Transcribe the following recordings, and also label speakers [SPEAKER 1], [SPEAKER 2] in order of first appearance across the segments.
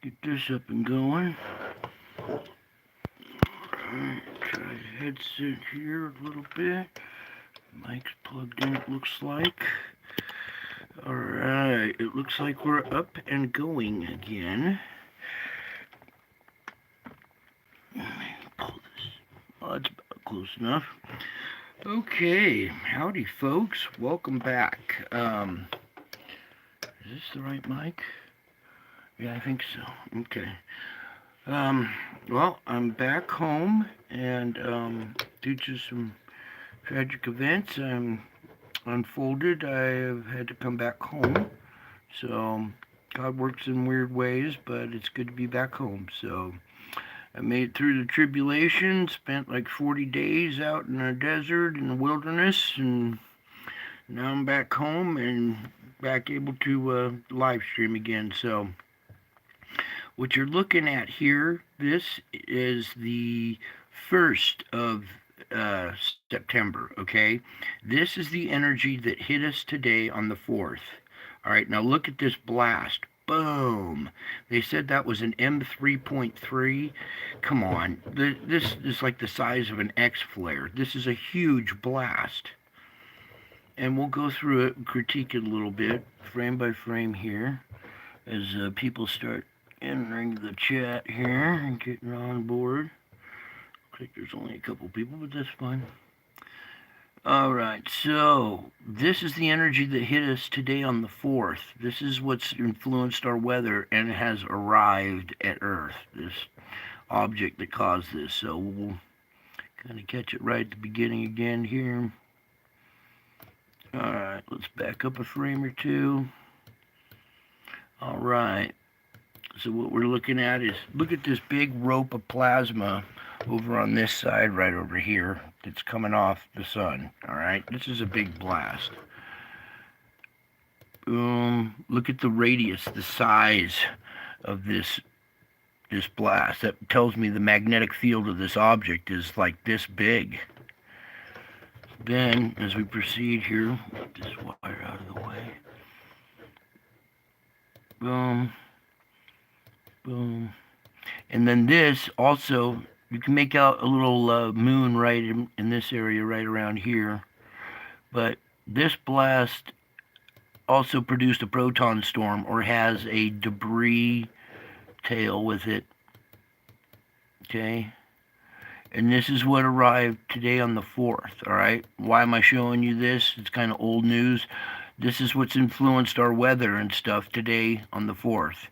[SPEAKER 1] Get this up and going. Alright, try the headset here a little bit. Mic's plugged in, it looks like. Alright, it looks like we're up and going again. Pull this. Oh, that's about close enough. Okay, howdy folks. Welcome back. Is this the right mic? Yeah, I think so. Okay. Well, I'm back home, and due to some tragic events unfolded, I have had to come back home. So, God works in weird ways, but it's good to be back home. So, I made it through the tribulation, spent like 40 days out in the desert, in the wilderness, and now I'm back home and back able to live stream again. So, what you're looking at here, this is the 1st of September, okay? This is the energy that hit us today on the 4th. All right, now look at this blast. Boom. They said that was an M3.3. Come on. This is like the size of an X flare. This is a huge blast. And we'll go through it and critique it a little bit, frame by frame here, as people start entering the chat here and getting on board. Looks like there's only a couple people, but that's fine. Alright, so this is the energy that hit us today on the 4th. This is what's influenced our weather and has arrived at Earth, this object that caused this. So we'll kind of catch it right at the beginning again here. Alright, let's back up a frame or two. Alright, so what we're looking at is, look at this big rope of plasma over on this side right over here that's coming off the sun. All right, this is a big blast. Look at the radius, the size of this blast. That tells me the magnetic field of this object is like this big. Then, as we proceed here, get this wire out of the way. Boom. Boom. And then this also, you can make out a little moon right in this area right around here. But this blast also produced a proton storm, or has a debris tail with it. Okay? And this is what arrived today on the 4th, all right? Why am I showing you this? It's kind of old news. This is what's influenced our weather and stuff today on the 4th.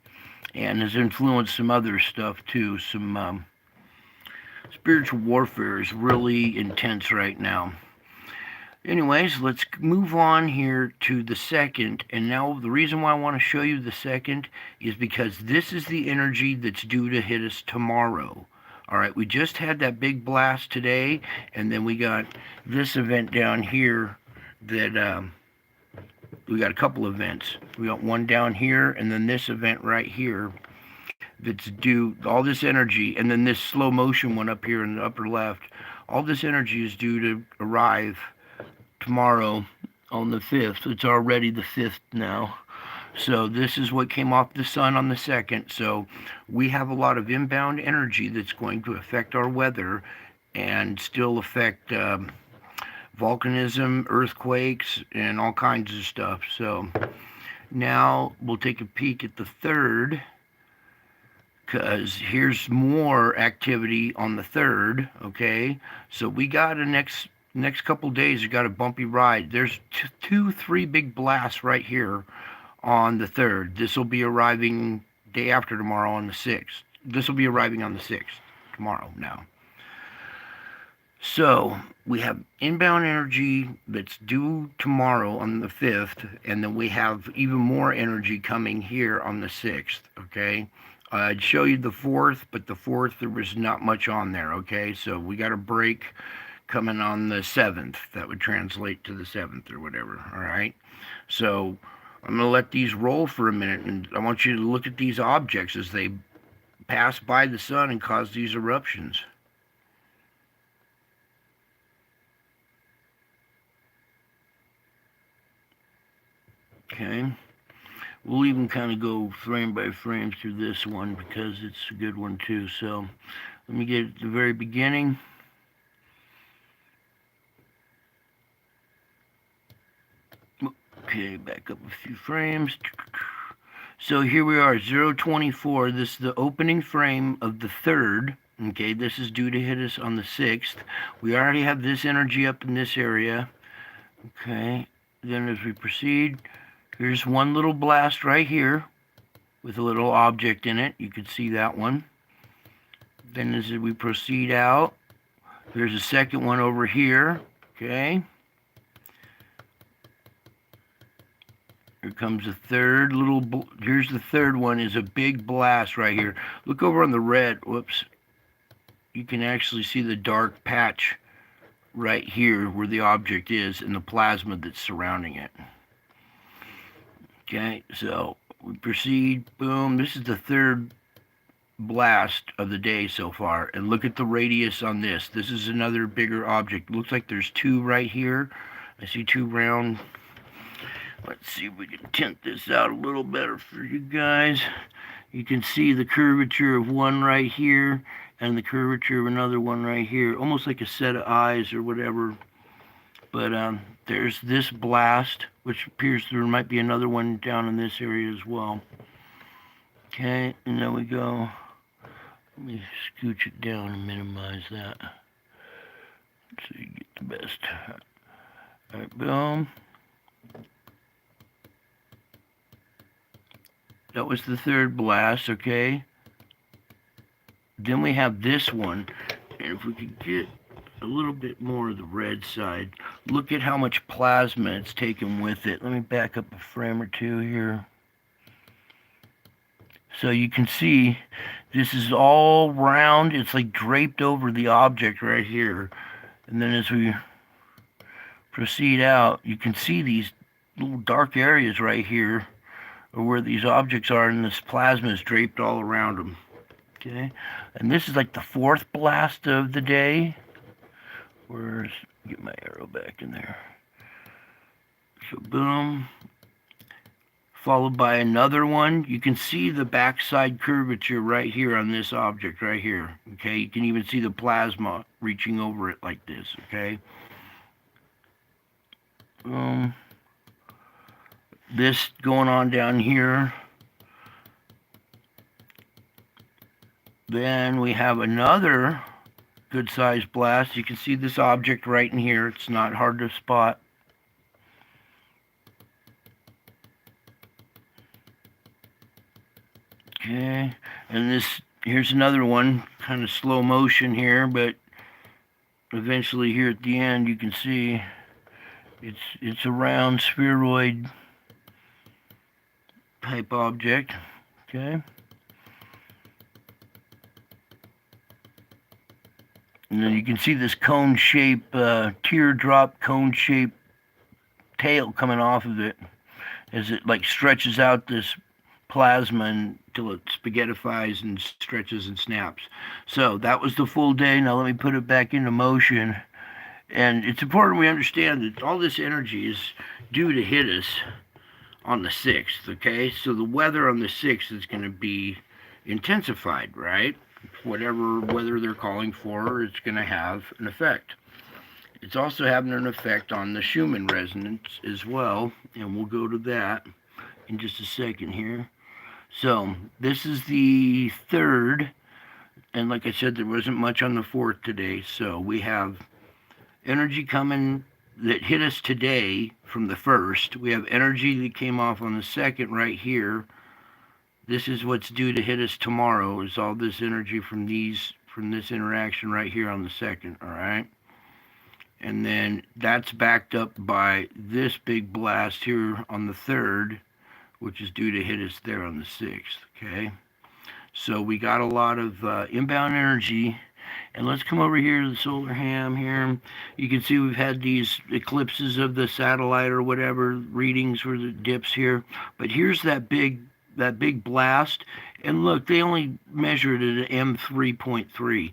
[SPEAKER 1] And has influenced some other stuff too. Some spiritual warfare is really intense right now. Anyways, let's move on here to the 2nd. And now the reason why I want to show you the 2nd is because this is the energy that's due to hit us tomorrow. All right, we just had that big blast today, and then we got this event down here that we got a couple events. We got one down here, and then this event right here that's due, all this energy, and then this slow motion one up here in the upper left. All this energy is due to arrive tomorrow on the 5th. It's already the 5th now. So this is what came off the sun on the 2nd. So we have a lot of inbound energy that's going to affect our weather and still affect volcanism, earthquakes, and all kinds of stuff. So now we'll take a peek at the 3rd, because here's more activity on the 3rd. Okay, so we got a next couple days, you got a bumpy ride. There's 3 big blasts right here on the 3rd. This will be arriving day after tomorrow on the 6th. This will be arriving on the 6th tomorrow now. So we have inbound energy that's due tomorrow on the 5th, and then we have even more energy coming here on the 6th, okay? I'd show you the 4th, but the 4th, there was not much on there, okay? So we got a break coming on the 7th. That would translate to the 7th or whatever, all right? So I'm going to let these roll for a minute, and I want you to look at these objects as they pass by the sun and cause these eruptions. Okay. We'll even kind of go frame by frame through this one because it's a good one too. So let me get at the very beginning. Okay, back up a few frames. So here we are, 024. This is the opening frame of the 3rd. Okay, this is due to hit us on the 6th. We already have this energy up in this area. Okay, then as we proceed, here's one little blast right here with a little object in it. You can see that one. Then as we proceed out, there's a second one over here. Okay. Here comes the third little, here's the third one, is a big blast right here. Look over on the red, whoops. You can actually see the dark patch right here where the object is and the plasma that's surrounding it. Okay, so we proceed, boom. This is the 3rd blast of the day so far. And look at the radius on this. This is another bigger object. Looks like there's 2 right here. I see 2 round. Let's see if we can tint this out a little better for you guys. You can see the curvature of one right here and the curvature of another one right here, almost like a set of eyes or whatever. But there's this blast, which appears there might be another one down in this area as well. Okay, and then we go. Let me scooch it down and minimize that so you get the best. All right, boom. That was the 3rd blast, okay? Then we have this one, and if we could get a little bit more of the red side, look at how much plasma it's taken with it. Let me back up a frame or two here. So you can see this is all round. It's like draped over the object right here. And then as we proceed out, you can see these little dark areas right here or where these objects are, and this plasma is draped all around them. Okay, and this is like the 4th blast of the day. Get my arrow back in there. So boom, followed by another one. You can see the backside curvature right here on this object right here. Okay, you can even see the plasma reaching over it like this. Okay. This going on down here. Then we have another good-sized blast. You can see this object right in here. It's not hard to spot. Okay, and here's another one, kind of slow motion here, but eventually here at the end you can see it's a round spheroid type object. Okay, and then you can see this cone shape, teardrop cone shape tail coming off of it as it like stretches out this plasma until it spaghettifies and stretches and snaps. So that was the full day. Now let me put it back into motion. And it's important we understand that all this energy is due to hit us on the 6th, okay? So the weather on the 6th is going to be intensified, right? Whatever weather they're calling for, it's going to have an effect. It's also having an effect on the Schumann resonance as well, and we'll go to that in just a second here. So this is the 3rd, and like I said, there wasn't much on the 4th today, so we have energy coming that hit us today from the 1st. We have energy that came off on the 2nd right here. This is what's due to hit us tomorrow, is all this energy from this interaction right here on the 2nd, all right? And then that's backed up by this big blast here on the 3rd, which is due to hit us there on the 6th, okay? So we got a lot of inbound energy. And let's come over here to the solar ham here. You can see we've had these eclipses of the satellite or whatever, readings for the dips here. But here's that big blast. And look, they only measured it at M3.3.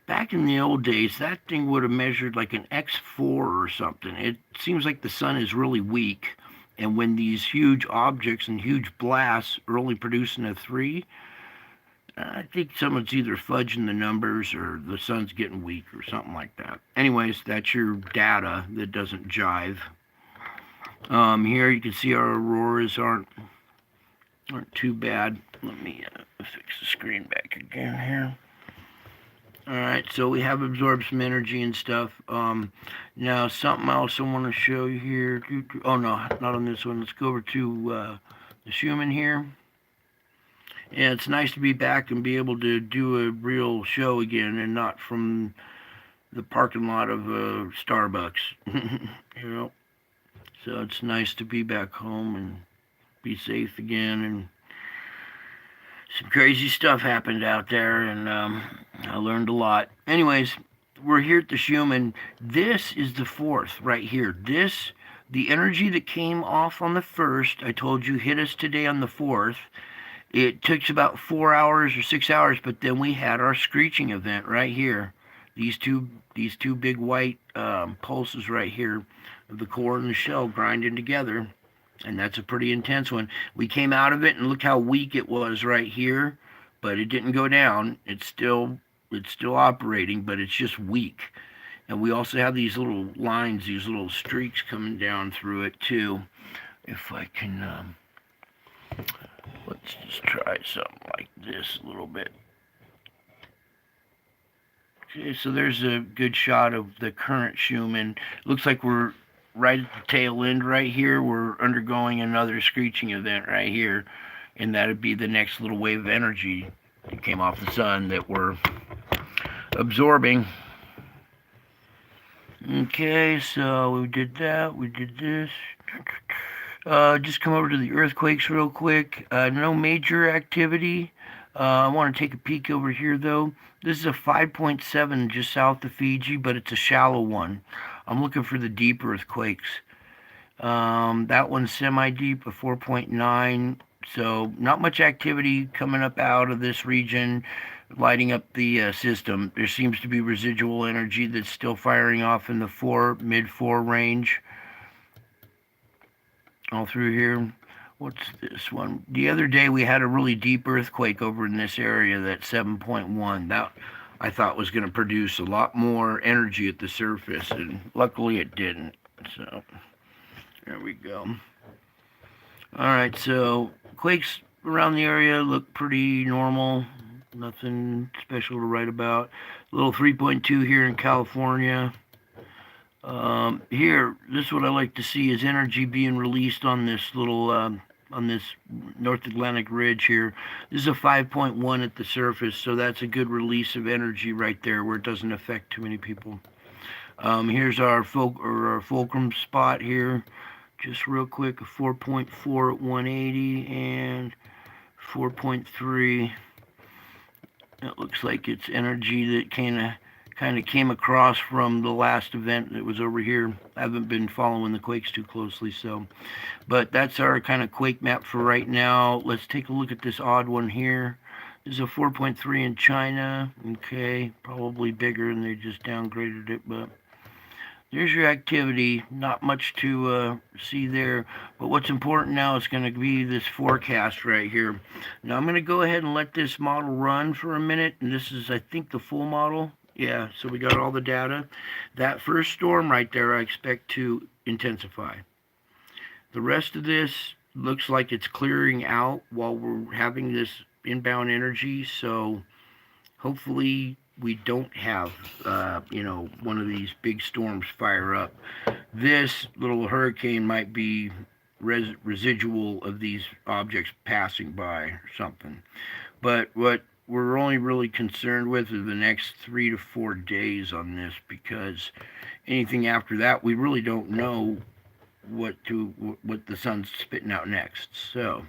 [SPEAKER 1] Back in the old days, that thing would have measured like an X4 or something. It seems like the sun is really weak And when these huge objects and huge blasts are only producing a 3, I think someone's either fudging the numbers or the sun's getting weak or something like that. Anyways, that's your data that doesn't jive. Here you can see our auroras aren't too bad. Let me fix the screen back again here. Alright, so we have absorbed some energy and stuff. Now, something else I want to show you here. Oh, no, not on this one. Let's go over to the Schumann here. Yeah, it's nice to be back and be able to do a real show again and not from the parking lot of Starbucks. You know, so it's nice to be back home and be safe again. And some crazy stuff happened out there, and I learned a lot. Anyways, we're here at the Schumann. This is the 4th right here. The energy that came off on the 1st, I told you, hit us today on the 4th. It took about 4 hours or 6 hours, but then we had our screeching event right here. These two big white pulses right here of the core and the shell grinding together. And that's a pretty intense one. We came out of it, and look how weak it was right here, but it didn't go down. It's still operating, but it's just weak. And we also have these little lines, these little streaks coming down through it too. If I can, let's just try something like this a little bit. Okay, so there's a good shot of the current Schumann. Looks like we're right at the tail end right here. We're undergoing another screeching event right here, and that'd be the next little wave of energy that came off the sun that we're absorbing. Okay, so we did that, we did this. Just come over to the earthquakes real quick. No major activity. I want to take a peek over here though. This is a 5.7 just south of Fiji, but it's a shallow one. I'm looking for the deep earthquakes. That one's semi-deep, a 4.9. So not much activity coming up out of this region, lighting up the system. There seems to be residual energy that's still firing off in the mid-4 range. All through here. What's this one? The other day we had a really deep earthquake over in this area, that 7.1. That I thought was going to produce a lot more energy at the surface, and luckily it didn't. So there we go. Alright, so quakes around the area look pretty normal. Nothing special to write about. A little 3.2 here in California. Here, this is what I like to see, is energy being released on this little, on this North Atlantic ridge here. This is a 5.1 at the surface, so that's a good release of energy right there where it doesn't affect too many people. Here's our fulcrum spot here. Just real quick, a 4.4 at 180 and 4.3. It looks like it's energy that kind of came across from the last event that was over here. I haven't been following the quakes too closely, but that's our kind of quake map for right now. Let's take a look at this odd one here. This is a 4.3 in China. Okay, probably bigger, and they just downgraded it, but there's your activity. Not much to see there, but what's important now is going to be this forecast right here. Now I'm going to go ahead and let this model run for a minute, and this is, I think, the full model. Yeah, so we got all the data. That first storm right there I expect to intensify. The rest of this looks like it's clearing out while we're having this inbound energy, so hopefully we don't have, one of these big storms fire up. This little hurricane might be residual of these objects passing by or something. But what we're only really concerned with is the next 3 to 4 days on this, because anything after that, we really don't know what the sun's spitting out next. So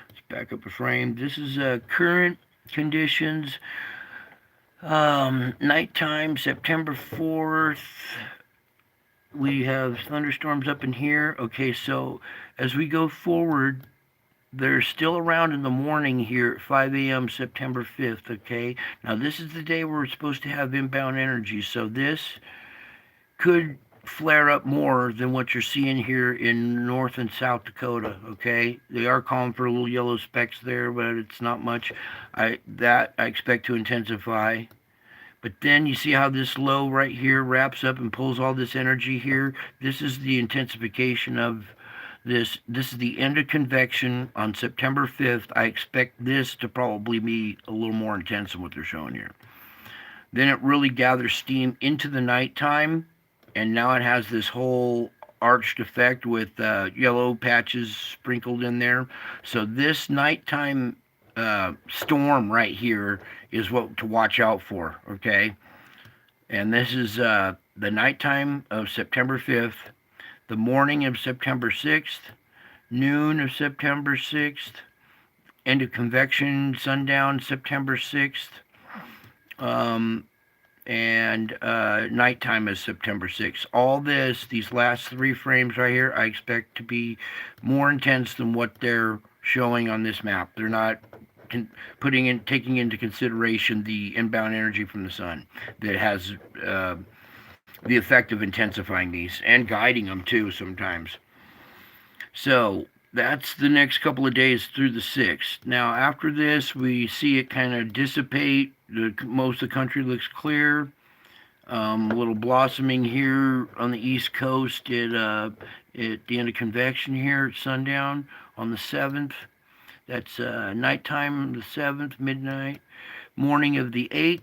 [SPEAKER 1] let's back up a frame. This is current conditions. Nighttime, September 4th. We have thunderstorms up in here. Okay, so as we go forward, they're still around in the morning here at 5 a.m. September 5th, okay? Now, this is the day we're supposed to have inbound energy, so this could flare up more than what you're seeing here in North and South Dakota. Okay, they are calling for little yellow specks there, but it's not much. I expect to intensify. But then you see how this low right here wraps up and pulls all this energy here. This is the intensification of this. This is the end of convection on September 5th. I expect this to probably be a little more intense than what they're showing here. Then it really gathers steam into the nighttime, and now it has this whole arched effect with yellow patches sprinkled in there. So this nighttime storm right here is what to watch out for, okay? And this is the nighttime of September 5th, the morning of September 6th, noon of September 6th, end of convection, sundown September 6th, and nighttime is September 6th. All this, these last 3 frames right here, I expect to be more intense than what they're showing on this map. They're not taking into consideration the inbound energy from the sun that has the effect of intensifying these and guiding them too sometimes. So that's the next couple of days through the 6th. Now after this, we see it kind of dissipate. Most of the country looks clear. A little blossoming here on the East Coast at the end of convection here at sundown on the 7th. That's nighttime the 7th, midnight. Morning of the 8th.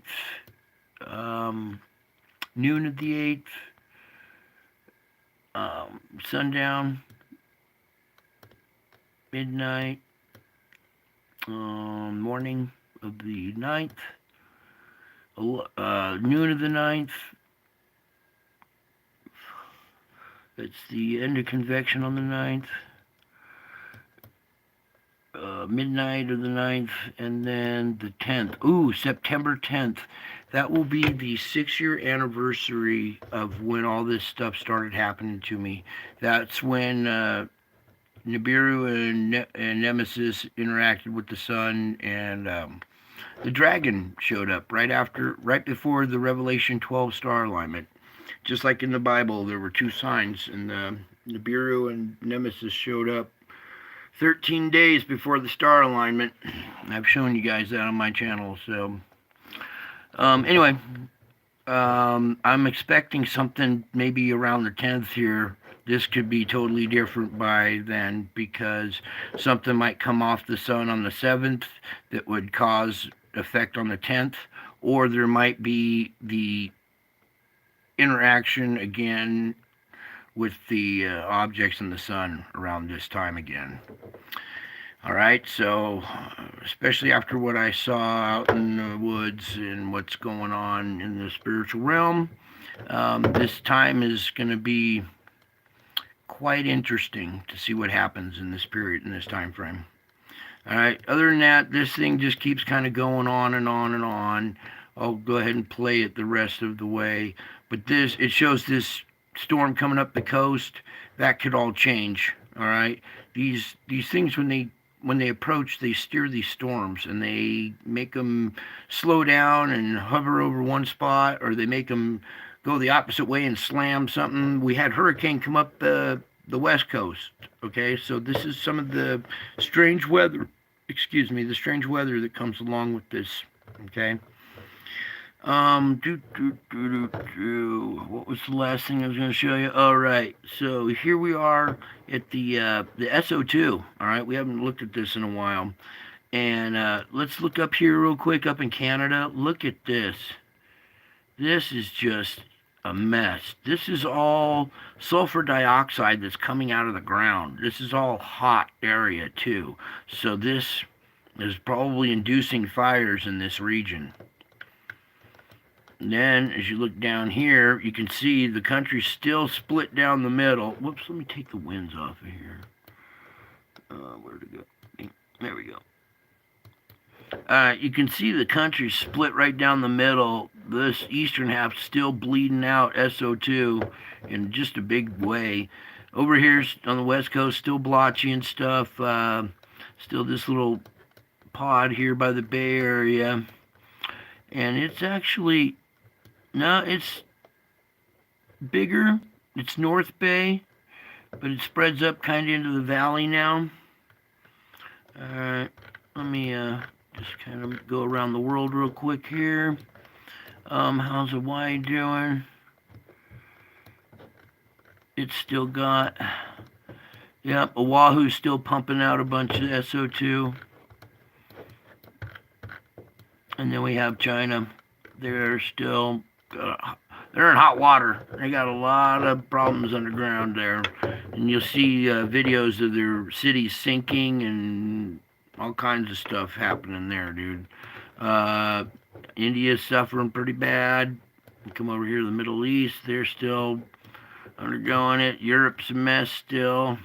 [SPEAKER 1] Noon of the 8th. Sundown. Midnight. Morning of the 9th. Noon of the 9th. That's the end of convection on the 9th. Midnight of the 9th, and then the 10th. Ooh, September 10th. That will be the 6-year anniversary of when all this stuff started happening to me. That's when Nibiru and Nemesis interacted with the sun, and the dragon showed up right before the Revelation 12 star alignment. Just like in the Bible, there were 2 signs, and Nibiru and Nemesis showed up 13 days before the star alignment. I've shown you guys that on my channel. So anyway, I'm expecting something maybe around the 10th here. This could be totally different by then, because something might come off the sun on the 7th that would cause effect on the 10th, or there might be the interaction again with the objects in the sun around this time again. All right, so especially after what I saw out in the woods and what's going on in the spiritual realm, this time is going to be quite interesting to see what happens in this period, in this time frame. All right, other than that, this thing just keeps kind of going on and on and on. I'll go ahead and play it the rest of the way. But it shows this storm coming up the coast. That could all change. All right, these things, when they approach, they steer these storms, and they make them slow down and hover over one spot, or they make them go the opposite way and slam something. We had hurricane come up the west coast. Okay, so this is some of the strange weather. The strange weather that comes along with this. Okay. What was the last thing I was going to show you? All right, so here we are at the SO2. All right, we haven't looked at this in a while, and let's look up here real quick. Up in Canada, look at this. This is just a mess. This is all sulfur dioxide that's coming out of the ground. This is all hot area too, so this is probably inducing fires in this region. And then, as you look down here, you can see the country's still split down the middle. Whoops, let me take the winds off of here. Where'd it go? There we go. You can see the country's split right down the middle. This eastern half still bleeding out SO2 in just a big way. Over here on the west coast, still blotchy and stuff. Still this little pod here by the Bay Area. And it's actually... no, it's bigger it's North Bay, but it spreads up kind of into the valley now. Alright, let me just kind of go around the world real quick here. How's Hawaii doing? It's still got, yep, Oahu's still pumping out a bunch of SO2. And then we have China. They're still, they're in hot water. They got a lot of problems underground there. And you'll see videos of their cities sinking and all kinds of stuff happening there, dude. India's suffering pretty bad. You come over here to the Middle East, they're still undergoing it. Europe's a mess still.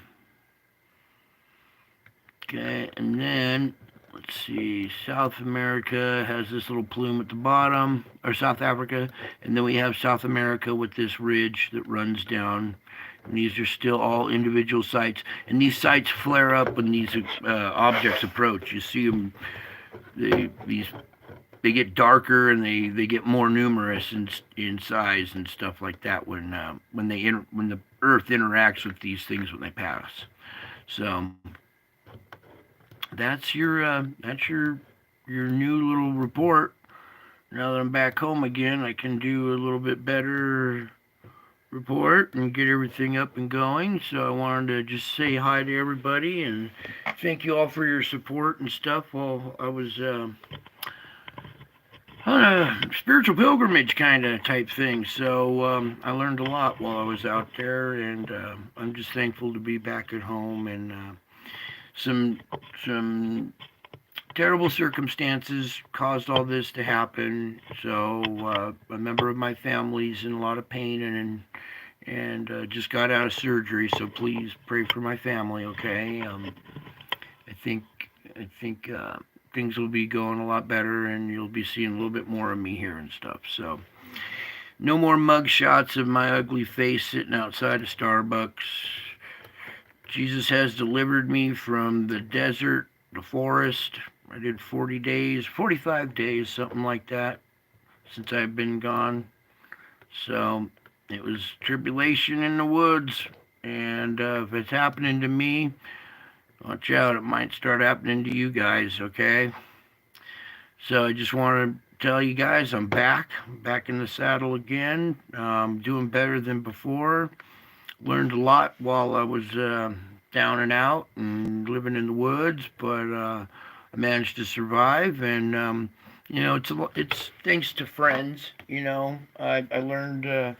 [SPEAKER 1] Okay, and then let's see, South America has this little plume at the bottom, or South Africa, and then we have South America with this ridge that runs down. And these are still all individual sites, and these sites flare up when these objects approach. You see them, they get darker and they get more numerous in size and stuff like that when the Earth interacts with these things when they pass. So that's your new little report. Now that I'm back home again, I can do a little bit better report and get everything up and going. So I wanted to just say hi to everybody and thank you all for your support and stuff while I was on a spiritual pilgrimage kind of type thing. So I learned a lot while I was out there, and I'm just thankful to be back at home. And some terrible circumstances caused all this to happen. So a member of my family's in a lot of pain and just got out of surgery. So please pray for my family, okay? I think things will be going a lot better, and you'll be seeing a little bit more of me here and stuff. So no more mug shots of my ugly face sitting outside of Starbucks. Jesus has delivered me from the desert, the forest. I did 40 days, 45 days, something like that, since I've been gone. So it was tribulation in the woods, and if it's happening to me, watch out, it might start happening to you guys, okay? So I just want to tell you guys I'm back in the saddle again, doing better than before. Learned a lot while I was down and out and living in the woods, but I managed to survive. And you know, it's thanks to friends. You know, I learned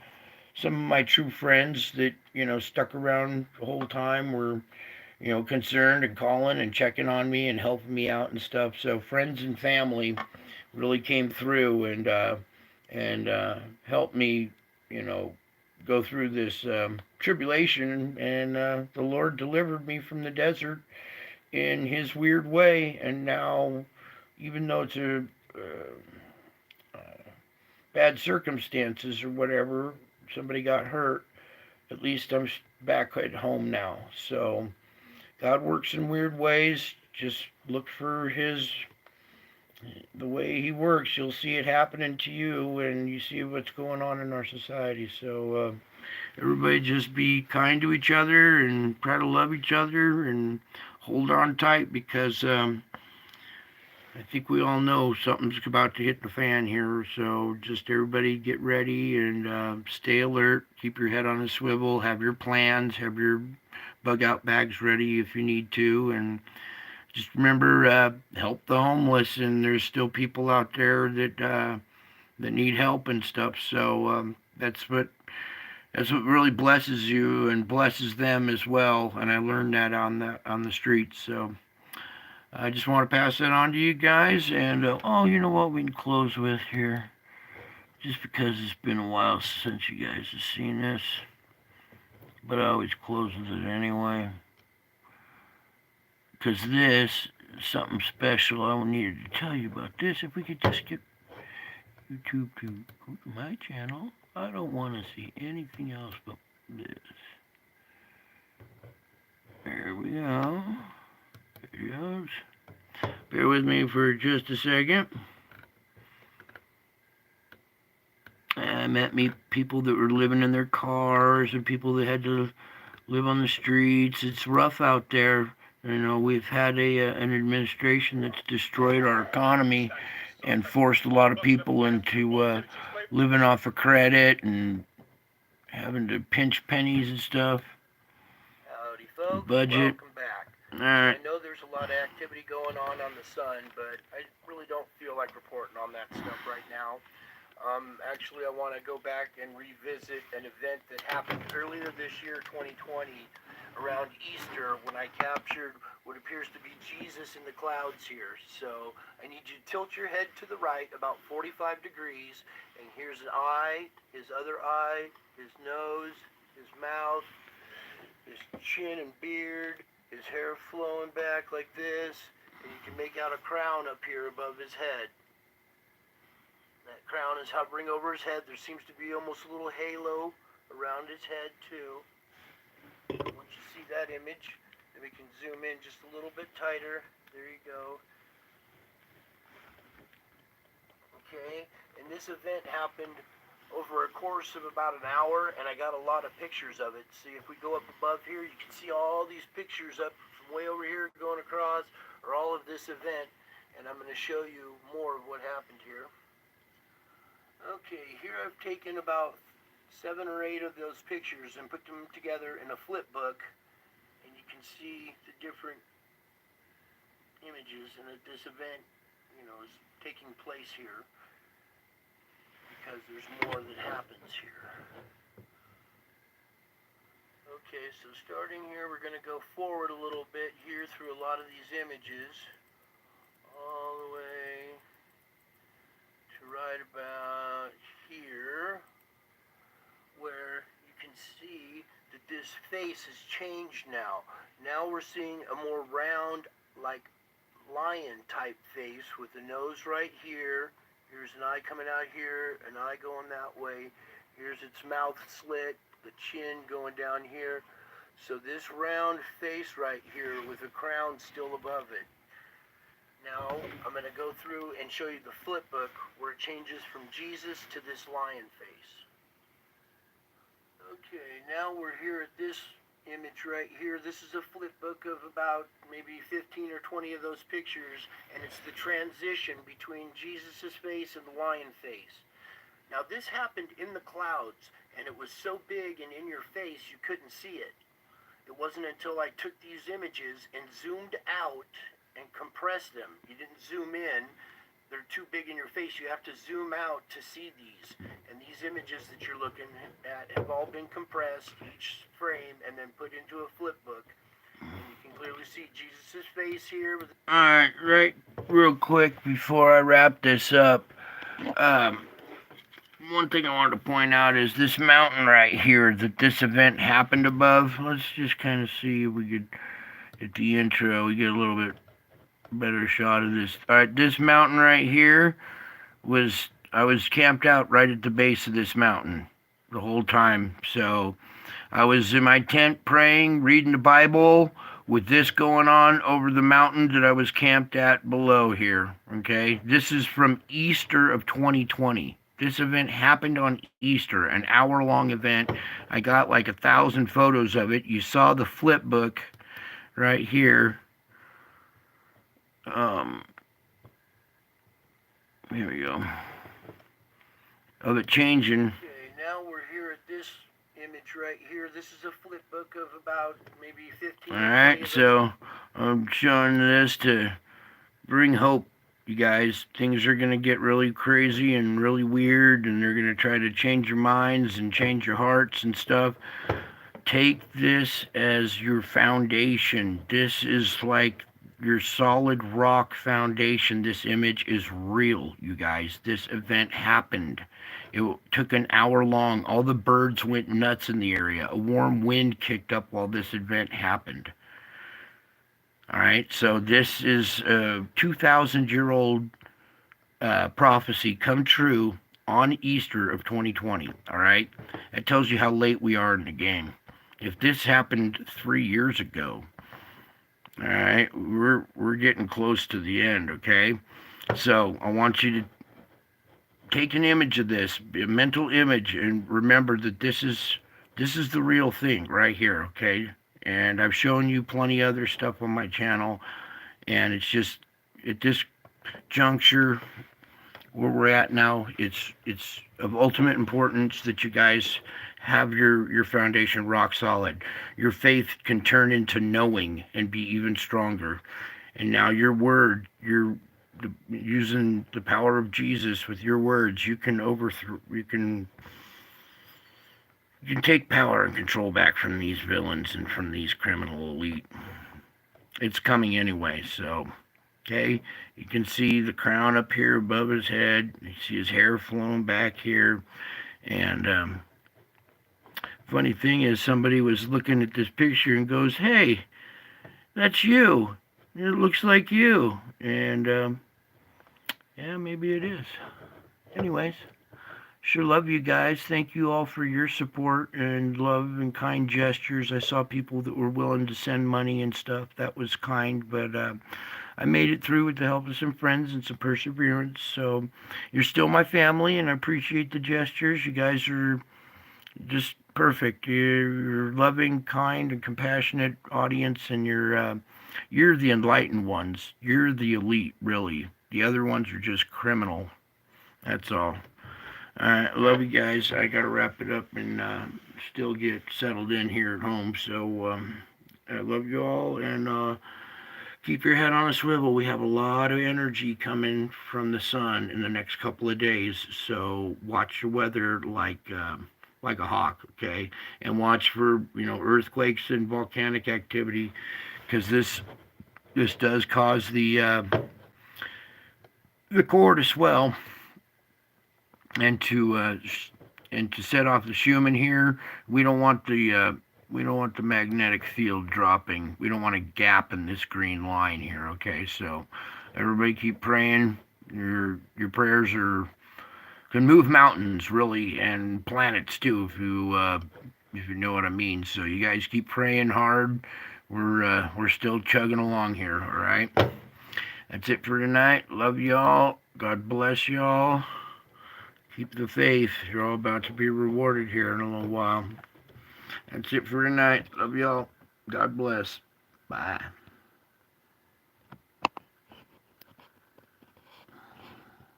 [SPEAKER 1] some of my true friends that stuck around the whole time were concerned and calling and checking on me and helping me out and stuff. So friends and family really came through and helped me, go through this tribulation. And the Lord delivered me from the desert in His weird way. And now, even though it's bad circumstances or whatever, somebody got hurt, at least I'm back at home now. So God works in weird ways. Just look for the way He works. You'll see it happening to you when you see what's going on in our society. So everybody just be kind to each other and try to love each other and hold on tight, because I think we all know something's about to hit the fan here. So just everybody get ready and stay alert. Keep your head on a swivel. Have your plans. Have your bug out bags ready if you need to. And just remember, help the homeless. And there's still people out there that need help and stuff. So that's what really blesses you and blesses them as well. And I learned that on the streets. So I just want to pass that on to you guys. And oh, you know what we can close with here, just because it's been a while since you guys have seen this, but I always close with it anyway, because this is something special. I needed to tell you about this. If we could just get YouTube to go to my channel, I don't want to see anything else but this. There we go. Videos. Bear with me for just a second. I met people that were living in their cars and people that had to live on the streets. It's rough out there. You know, we've had an administration that's destroyed our economy and forced a lot of people into living off of credit and having to pinch pennies and stuff.
[SPEAKER 2] Howdy, folks.
[SPEAKER 1] Budget.
[SPEAKER 2] Welcome back.
[SPEAKER 1] All right.
[SPEAKER 2] I know there's a lot of activity going on the sun, but I really don't feel like reporting on that stuff right now. Actually, I want to go back and revisit an event that happened earlier this year, 2020, around Easter, when I captured what appears to be Jesus in the clouds here. So I need you to tilt your head to the right about 45 degrees, and here's an eye, his other eye, his nose, his mouth, his chin and beard, his hair flowing back like this, and you can make out a crown up here above his head. That crown is hovering over his head. There seems to be almost a little halo around his head too. Once you see that image, then we can zoom in just a little bit tighter. There you go. Okay, and this event happened over a course of about an hour, and I got a lot of pictures of it. See, if we go up above here, you can see all these pictures up from way over here going across, or all of this event, and I'm going to show you more of what happened here. Okay, here I've taken about 7 or 8 of those pictures and put them together in a flip book, and you can see the different images, and that this event, you know, is taking place here because there's more that happens here. Okay, so starting here, we're going to go forward a little bit here through a lot of these images, all the way to right about here, where you can see that this face has changed now. Now we're seeing a more round, like lion type face with the nose right here. Here's an eye coming out here, an eye going that way. Here's its mouth slit, the chin going down here. So this round face right here with a crown still above it. Now I'm going to go through and show you the flip book where it changes from Jesus to this lion face. Okay, now we're here at this image right here. This is a flip book of about maybe 15 or 20 of those pictures, and it's the transition between Jesus' face and the lion face. Now this happened in the clouds, and it was so big and in your face you couldn't see it. It wasn't until I took these images and zoomed out and compress them. You didn't zoom in. They're too big in your face. You have to zoom out to see these. And these images that you're looking at have all been compressed, each frame, and then put into a flip book. And you can clearly see Jesus' face here.
[SPEAKER 1] Alright, right real quick before I wrap this up. One thing I wanted to point out is this mountain right here that this event happened above. Let's just kind of see if we could, at the intro, we get a little bit better shot of this. Alright, this mountain right here I was camped out right at the base of this mountain the whole time. So I was in my tent praying, reading the Bible, with this going on over the mountain that I was camped at below here. Okay, this is from Easter of 2020. This event happened on Easter, an hour-long event. I got like 1,000 photos of it. You saw the flip book right here. Here we go. Of it changing.
[SPEAKER 2] Okay, now we're here at this image right here. This is a flip book of about maybe 15.
[SPEAKER 1] Alright, so I'm showing this to bring hope, you guys. Things are going to get really crazy and really weird, and they're going to try to change your minds and change your hearts and stuff. Take this as your foundation. This is like your solid rock foundation. This image is real, you guys. This event happened. It took an hour long. All the birds went nuts in the area. A warm wind kicked up while this event happened. Alright, so this is a 2,000-year-old prophecy come true on Easter of 2020. Alright, that tells you how late we are in the game. If this happened 3 years ago, alright, we're getting close to the end, okay? So I want you to take an image of this, a mental image, and remember that this is the real thing right here, okay? And I've shown you plenty of other stuff on my channel, and it's just at this juncture where we're at now, it's of ultimate importance that you guys have your foundation rock solid. Your faith can turn into knowing and be even stronger. And now your word, using the power of Jesus with your words, you can overthrow, you can take power and control back from these villains and from these criminal elite. It's coming anyway, so okay, you can see the crown up here above his head. You see his hair flowing back here. And funny thing is, somebody was looking at this picture and goes, "Hey, that's you. It looks like you." And yeah, maybe it is. Anyways, sure love you guys. Thank you all for your support and love and kind gestures. I saw people that were willing to send money and stuff. That was kind, but I made it through with the help of some friends and some perseverance. So you're still my family, and I appreciate the gestures. You guys are just perfect. You're loving, kind, and compassionate audience, and you're the enlightened ones. You're the elite, really. The other ones are just criminal. That's all. Alright, love you guys. I gotta wrap it up and still get settled in here at home. So I love you all, and keep your head on a swivel. We have a lot of energy coming from the sun in the next couple of days. So watch the weather like a hawk, okay? And watch for earthquakes and volcanic activity, because this does cause the core to swell and to set off the Schumann here. We don't want the magnetic field dropping. We don't want a gap in this green line here, okay? So everybody keep praying. Your prayers can move mountains, really, and planets too, if you know what I mean. So you guys keep praying hard. We're still chugging along here, all right? That's it for tonight. Love y'all. God bless y'all. Keep the faith. You're all about to be rewarded here in a little while. That's it for tonight. Love y'all. God bless. Bye.